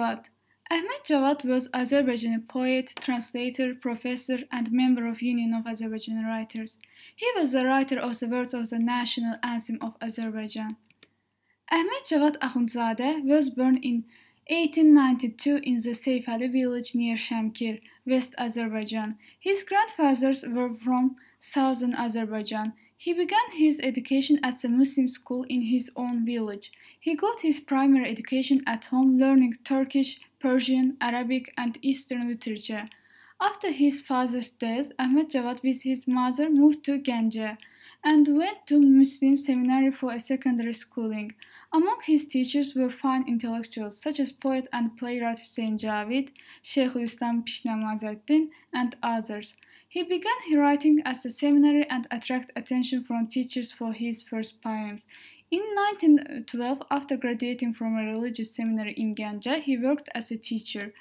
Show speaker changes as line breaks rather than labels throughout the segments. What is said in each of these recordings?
Javad. Ahmad Javad was Azerbaijani poet, translator, professor, and member of Union of Azerbaijani Writers. He was the writer of the words of the national anthem of Azerbaijan. Ahmad Javad Akhundzadeh was born in 1892 in the Seyfali village near Shamkir, West Azerbaijan. His grandfathers were from southern Azerbaijan. He began his education at the Muslim school in his own village. He got his primary education at home, learning Turkish, Persian, Arabic, and Eastern literature. After his father's death, Ahmad Javad with his mother moved to Ganja and went to Muslim seminary for a secondary schooling. Among his teachers were fine intellectuals such as poet and playwright Hüseyin Javid, Sheikhul Islam Pishnamazaddin, and others. He began writing at the seminary and attracted attention from teachers for his first poems. In 1912, after graduating from a religious seminary in Ganja, he worked as a teacher.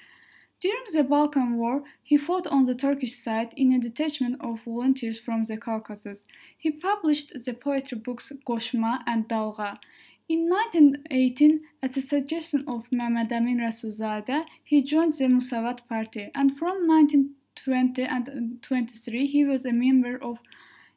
During the Balkan War, he fought on the Turkish side in a detachment of volunteers from the Caucasus. He published the poetry books Goshma and Dalga. In 1918, at the suggestion of Mehmed Amin Rasulzadeh, he joined the Musavat Party, and from 1920 and 23 he was a member of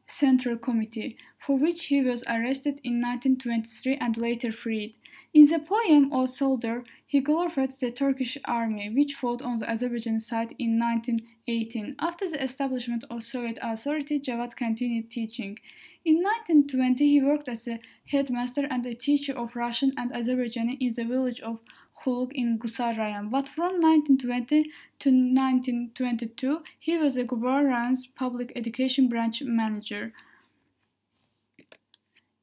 Central Committee, for which he was arrested in 1923 and later freed. In the poem O Soldier, he glorified the Turkish army, which fought on the Azerbaijani side in 1918. After the establishment of Soviet authority, Javad continued teaching. In 1920, he worked as a headmaster and a teacher of Russian and Azerbaijani in the village of Khuluk in Gusar Rayon, but from 1920 to 1922, he was a Gubaran's public education branch manager.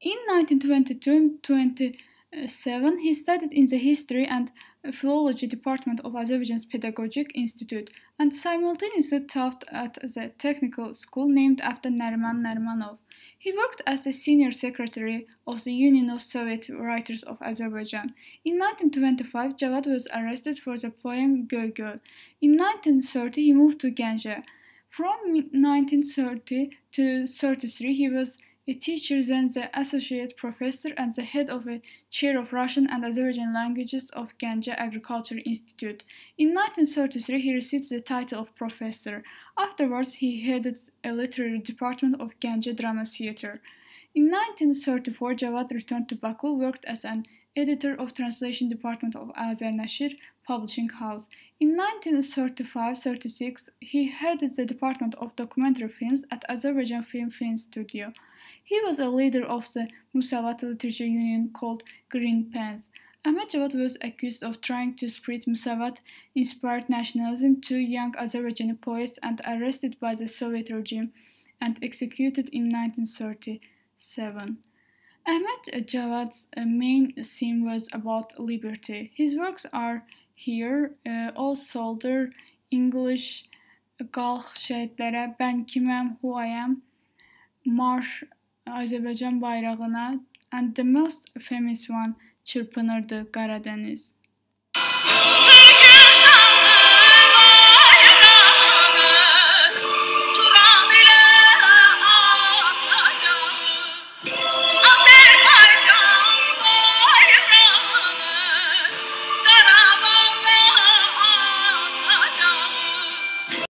In 1922-27, he studied in the History and Philology Department of Azerbaijan's Pedagogic Institute and simultaneously taught at the technical school named after Nariman Narimanov. He worked as the senior secretary of the Union of Soviet Writers of Azerbaijan. In 1925, Javad was arrested for the poem Göl. In 1930, he moved to Ganja. From 1930 to 33, he was a teacher, then the associate professor and the head of a chair of Russian and Azerbaijani languages of Ganja Agriculture Institute. In 1933, he received the title of professor. Afterwards, he headed a literary department of Ganja Drama Theatre. In 1934, Javad returned to Baku, worked as an editor of translation department of Azer Nashir publishing house. In 1935-36, he headed the department of documentary films at Azerbaijan Film Studio. He was a leader of the Musavat literature union called Green Pens. Ahmad Javad was accused of trying to spread Musavat-inspired nationalism to young Azerbaijani poets and arrested by the Soviet regime and executed in 1937. Ahmad Javad's main theme was about liberty. His works are here, O Soldier, English, Qalx Şehitlərə, Ben Kiməm, Who I Am, Marş Azərbaycan bayrağına, and the most famous one, Çırpınırdı Qaradeniz.